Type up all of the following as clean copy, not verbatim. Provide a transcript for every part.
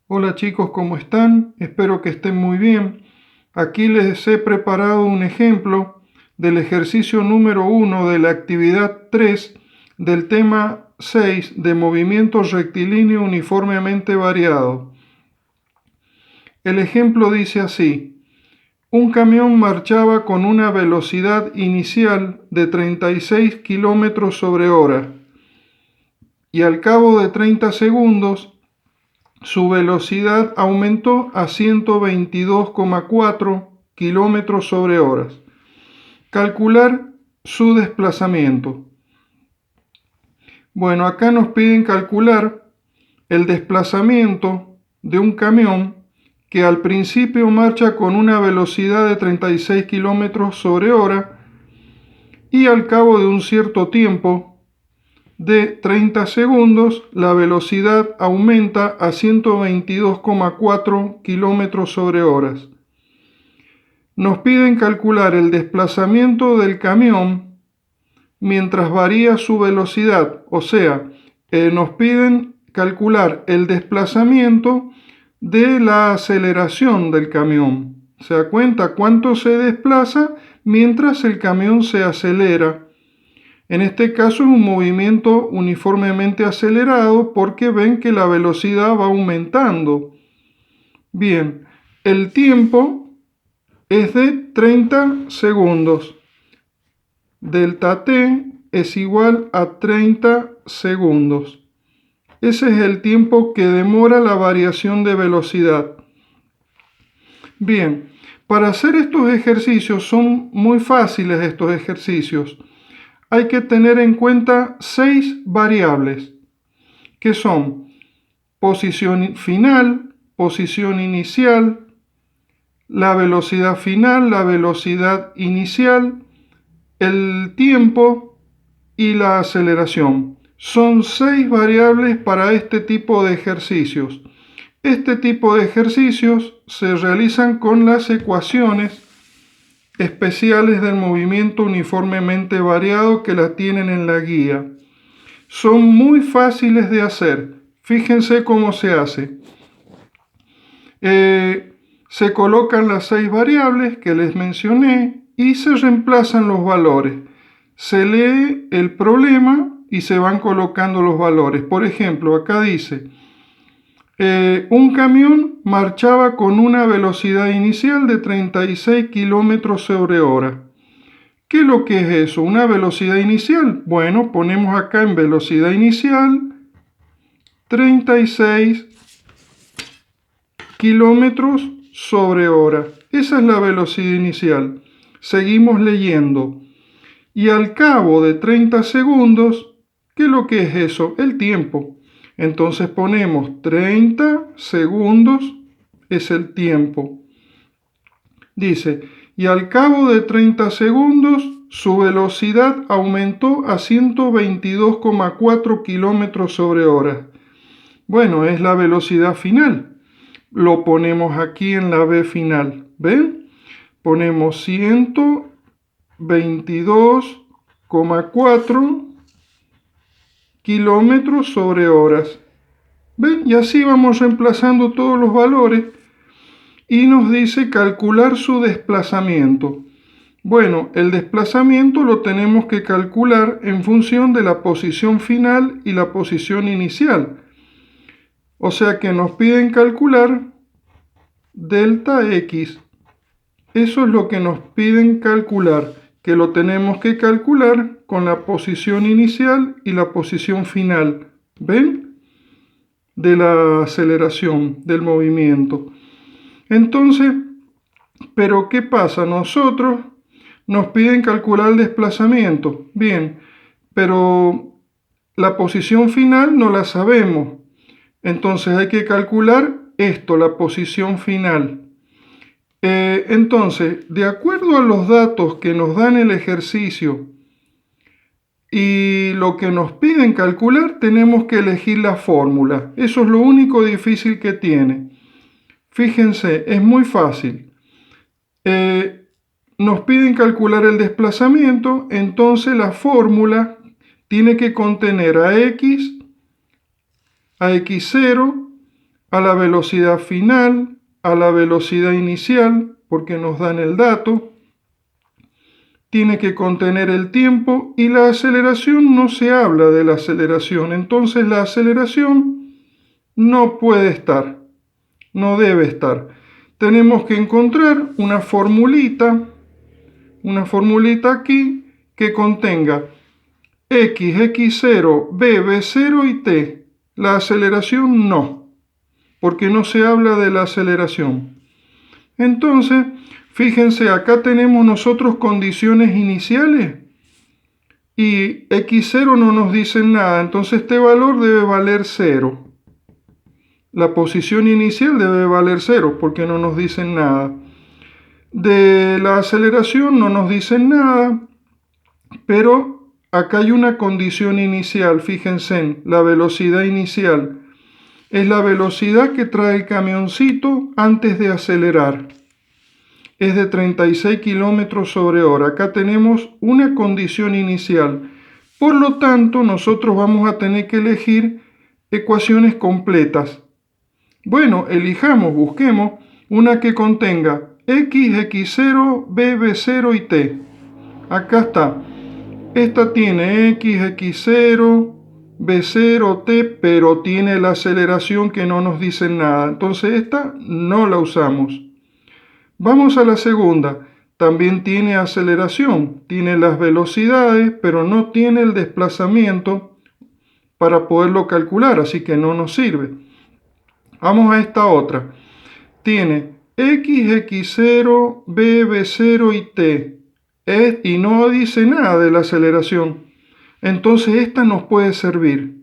Hola chicos, ¿cómo están? Espero que estén muy bien. Aquí les he preparado un ejemplo del ejercicio número 1 de la actividad 3 del tema 6 de movimiento rectilíneo uniformemente variado. El ejemplo dice así: un camión marchaba con una velocidad inicial de 36 kilómetros sobre hora y al cabo de 30 segundos su velocidad aumentó a 122,4 kilómetros sobre hora. Calcular su desplazamiento. Bueno, acá nos piden calcular el desplazamiento de un camión que al principio marcha con una velocidad de 36 kilómetros sobre hora y al cabo de un cierto tiempo de 30 segundos, la velocidad aumenta a 122,4 kilómetros sobre hora. Nos piden calcular el desplazamiento del camión mientras varía su velocidad, o sea, nos piden calcular el desplazamiento de la aceleración del camión. ¿Se da cuenta cuánto se desplaza mientras el camión se acelera? En este caso es un movimiento uniformemente acelerado porque ven que la velocidad va aumentando. Bien, el tiempo es de 30 segundos. Delta T es igual a 30 segundos. Ese es el tiempo que demora la variación de velocidad. Bien, para hacer estos ejercicios son muy fáciles estos ejercicios. Hay que tener en cuenta 6 variables, que son posición final, posición inicial, la velocidad final, la velocidad inicial, el tiempo y la aceleración. Son 6 variables para este tipo de ejercicios. Este tipo de ejercicios se realizan con las ecuaciones especiales del movimiento uniformemente variado que la tienen en la guía. Son muy fáciles de hacer. Fíjense cómo se hace. Se colocan las 6 variables que les mencioné y se reemplazan los valores. Se lee el problema y se van colocando los valores. Por ejemplo, acá dice, un camión marchaba con una velocidad inicial de 36 kilómetros sobre hora. ¿Qué es lo que es eso? ¿Una velocidad inicial? Bueno, ponemos acá en velocidad inicial 36 kilómetros sobre hora. Esa es la velocidad inicial. Seguimos leyendo. Y al cabo de 30 segundos, ¿qué es lo que es eso? El tiempo. Entonces ponemos 30 segundos es el tiempo. Dice, y al cabo de 30 segundos, su velocidad aumentó a 122,4 kilómetros sobre hora. Bueno, es la velocidad final. Lo ponemos aquí en la B final. ¿Ven? Ponemos 122,4 kilómetros sobre horas. ¿Ven? Y así vamos reemplazando todos los valores y nos dice calcular su desplazamiento. Bueno, el desplazamiento lo tenemos que calcular en función de la posición final y la posición inicial. O sea que nos piden calcular delta X. Eso es lo que nos piden calcular, que lo tenemos que calcular con la posición inicial y la posición final. ¿Ven? De la aceleración del movimiento. Entonces, ¿pero qué pasa? Nosotros nos piden calcular el desplazamiento. Bien, pero la posición final no la sabemos. Entonces hay que calcular esto, la posición final. Entonces, de acuerdo a los datos que nos dan el ejercicio y lo que nos piden calcular, tenemos que elegir la fórmula. Eso es lo único difícil que tiene. Fíjense, es muy fácil. Nos piden calcular el desplazamiento, entonces la fórmula tiene que contener a x0, a la velocidad final, a la velocidad inicial, porque nos dan el dato. Tiene que contener el tiempo y la aceleración no se habla de la aceleración. Entonces la aceleración no puede estar, no debe estar. Tenemos que encontrar una formulita aquí que contenga x, x0, b, b0 y t. La aceleración no, porque no se habla de la aceleración. Entonces, fíjense, acá tenemos nosotros condiciones iniciales y x0 no nos dice nada, entonces este valor debe valer 0. La posición inicial debe valer 0 porque no nos dicen nada. De la aceleración no nos dicen nada, pero acá hay una condición inicial, fíjense, la velocidad inicial. Es la velocidad que trae el camioncito antes de acelerar. Es de 36 kilómetros sobre hora. Acá tenemos una condición inicial. Por lo tanto, nosotros vamos a tener que elegir ecuaciones completas. Bueno, elijamos, busquemos una que contenga x, x0, b, b0 y t. Acá está. Esta tiene x, x0, b0, t, pero tiene la aceleración que no nos dice nada. Entonces esta no la usamos. Vamos a la segunda. También tiene aceleración, tiene las velocidades, pero no tiene el desplazamiento para poderlo calcular, así que no nos sirve. Vamos a esta otra. Tiene x, x0, b, b0 y t. Y no dice nada de la aceleración. Entonces esta nos puede servir.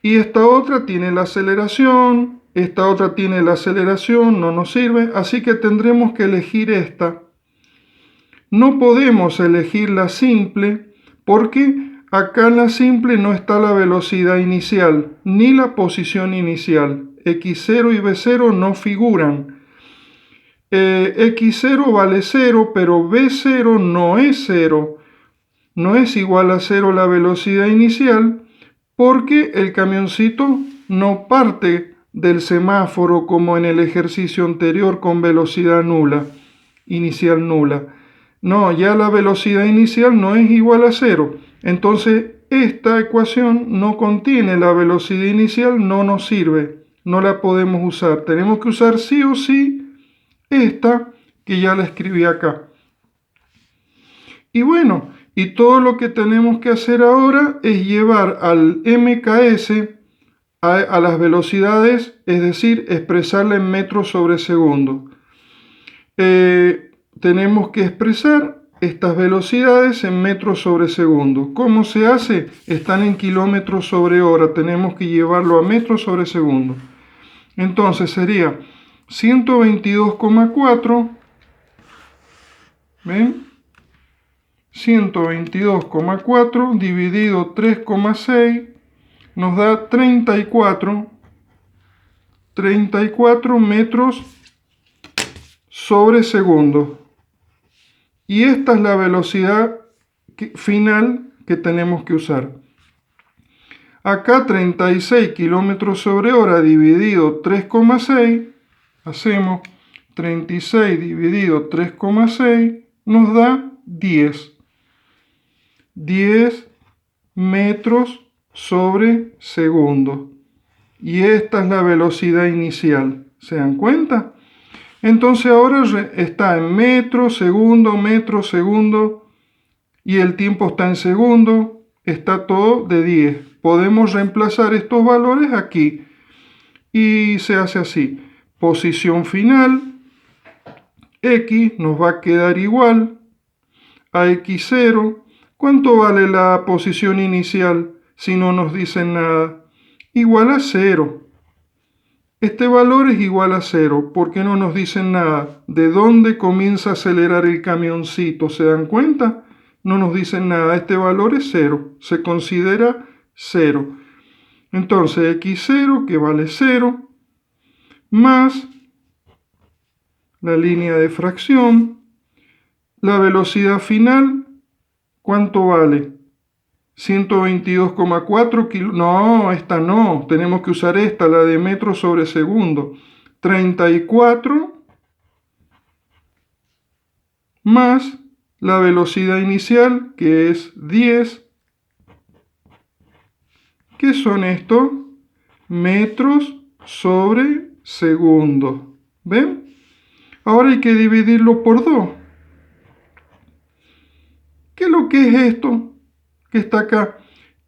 Y esta otra tiene la aceleración, esta otra tiene la aceleración, no nos sirve, así que tendremos que elegir esta. No podemos elegir la simple porque acá en la simple no está la velocidad inicial ni la posición inicial. X0 y B0 no figuran. X0 vale 0, pero B0 no es 0. No es igual a 0 la velocidad inicial porque el camioncito no parte del semáforo como en el ejercicio anterior con velocidad nula, inicial nula. No, ya la velocidad inicial no es igual a 0. Entonces esta ecuación no contiene la velocidad inicial, no nos sirve, no la podemos usar. Tenemos que usar sí o sí esta que ya la escribí acá. Y bueno, y todo lo que tenemos que hacer ahora es llevar al MKS a las velocidades, es decir, expresarla en metros sobre segundo. Tenemos que expresar estas velocidades en metros sobre segundo. ¿Cómo se hace? Están en kilómetros sobre hora. Tenemos que llevarlo a metros sobre segundo. Entonces sería 122,4. ¿Ven? 122,4 dividido 3,6 nos da 34 metros sobre segundo. Y esta es la velocidad final que tenemos que usar. Acá 36 kilómetros sobre hora dividido 3,6, hacemos 36 dividido 3,6, nos da 10 metros sobre segundo. Y esta es la velocidad inicial. ¿Se dan cuenta? Entonces ahora está en metro, segundo, y el tiempo está en segundo, está todo de 10. Podemos reemplazar estos valores aquí y se hace así. Posición final, x nos va a quedar igual a x0. ¿Cuánto vale la posición inicial si no nos dicen nada? Igual a 0. Este valor es igual a 0 porque no nos dicen nada. ¿De dónde comienza a acelerar el camioncito? ¿Se dan cuenta? No nos dicen nada. Este valor es 0. Se considera 0. Entonces x0 que vale 0 más la línea de fracción. La velocidad final, ¿cuánto vale? 122,4 kilo. No, esta no. Tenemos que usar esta, la de metros sobre segundo. 34 más la velocidad inicial, que es 10. ¿Qué son estos? Metros sobre segundo. ¿Ven? Ahora hay que dividirlo por 2. ¿Qué es lo que es esto que está acá?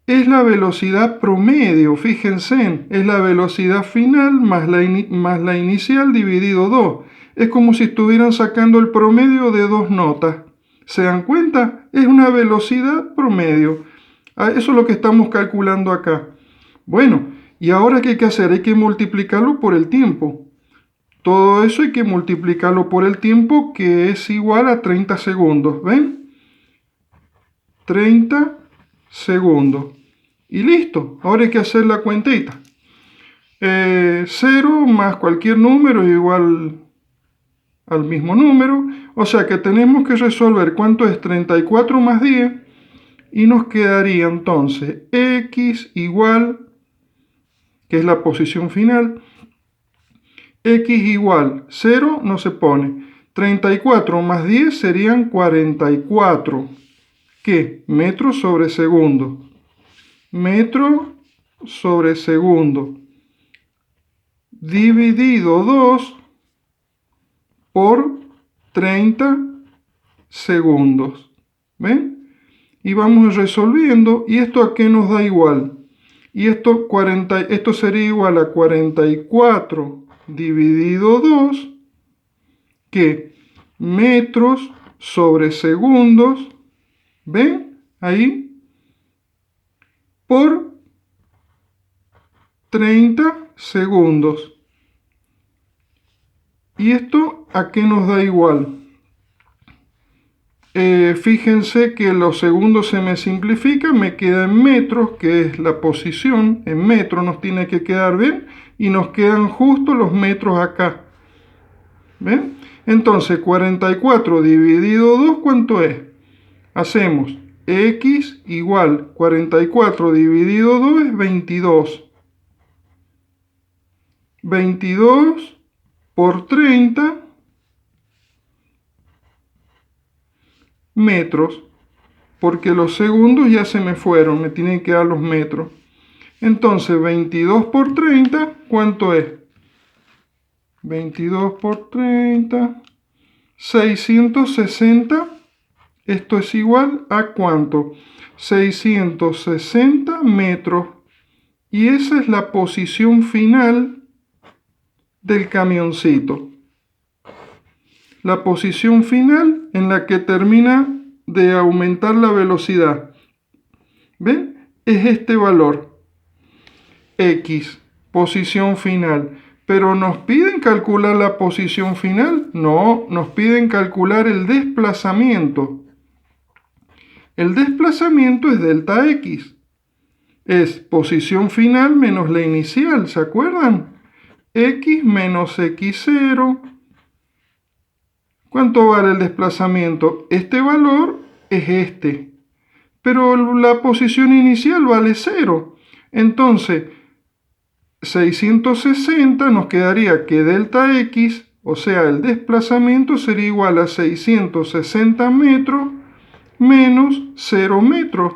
Es la velocidad promedio, fíjense, es la velocidad final más la inicial dividido 2. Es como si estuvieran sacando el promedio de 2 notas. ¿Se dan cuenta? Es una velocidad promedio. Eso es lo que estamos calculando acá. Bueno, ¿y ahora qué hay que hacer? Hay que multiplicarlo por el tiempo. Todo eso hay que multiplicarlo por el tiempo, que es igual a 30 segundos. ¿Ven? 30 segundos. Y listo. Ahora hay que hacer la cuentita. 0 más cualquier número es igual al mismo número. O sea que tenemos que resolver cuánto es 34 más 10. Y nos quedaría entonces x igual, que es la posición final, x igual 0 no se pone. 34 más 10 serían 44. ¿Qué? Metros sobre segundo. Metro sobre segundo. Dividido 2 por 30 segundos. ¿Ven? Y vamos resolviendo. ¿Y esto a qué nos da igual? Y esto sería igual a 44 dividido 2, que metros sobre segundos, ¿ven? Ahí, por 30 segundos. ¿Y esto a qué nos da igual? Fíjense que los segundos se me simplifican, me queda en metros, que es la posición, en metros nos tiene que quedar bien, y nos quedan justo los metros acá. ¿Ven? Entonces 44 dividido 2, ¿cuánto es? Hacemos x igual 44 dividido 2 es 22. 22 por 30 metros, porque los segundos ya se me fueron, me tienen que dar los metros. Entonces 22 por 30, ¿cuánto es? 22 por 30, 660. Esto es igual a ¿cuánto? 660 metros. Y esa es la posición final del camioncito. La posición final en la que termina de aumentar la velocidad. ¿Ven? Es este valor. X, posición final. ¿Pero nos piden calcular la posición final? No, nos piden calcular el desplazamiento. El desplazamiento es delta X. Es posición final menos la inicial, ¿se acuerdan? X menos X0. ¿Cuánto vale el desplazamiento? Este valor es este. Pero la posición inicial vale 0. Entonces, 660 nos quedaría que delta X, o sea, el desplazamiento sería igual a 660 metros menos 0 metros.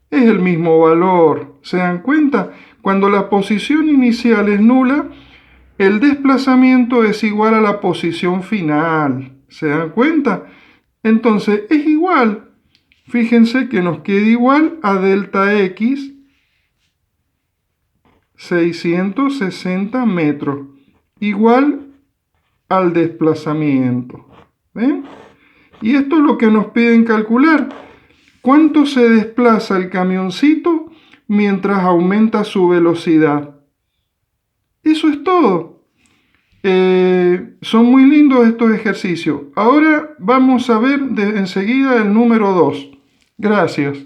Es el mismo valor. ¿Se dan cuenta? Cuando la posición inicial es nula, el desplazamiento es igual a la posición final. ¿Se dan cuenta? Entonces es igual. Fíjense que nos queda igual a delta X, 660 metros, igual al desplazamiento. ¿Ven? Y esto es lo que nos piden calcular. ¿Cuánto se desplaza el camioncito mientras aumenta su velocidad? Eso es todo. Son muy lindos estos ejercicios. Ahora vamos a ver enseguida el número 2. Gracias.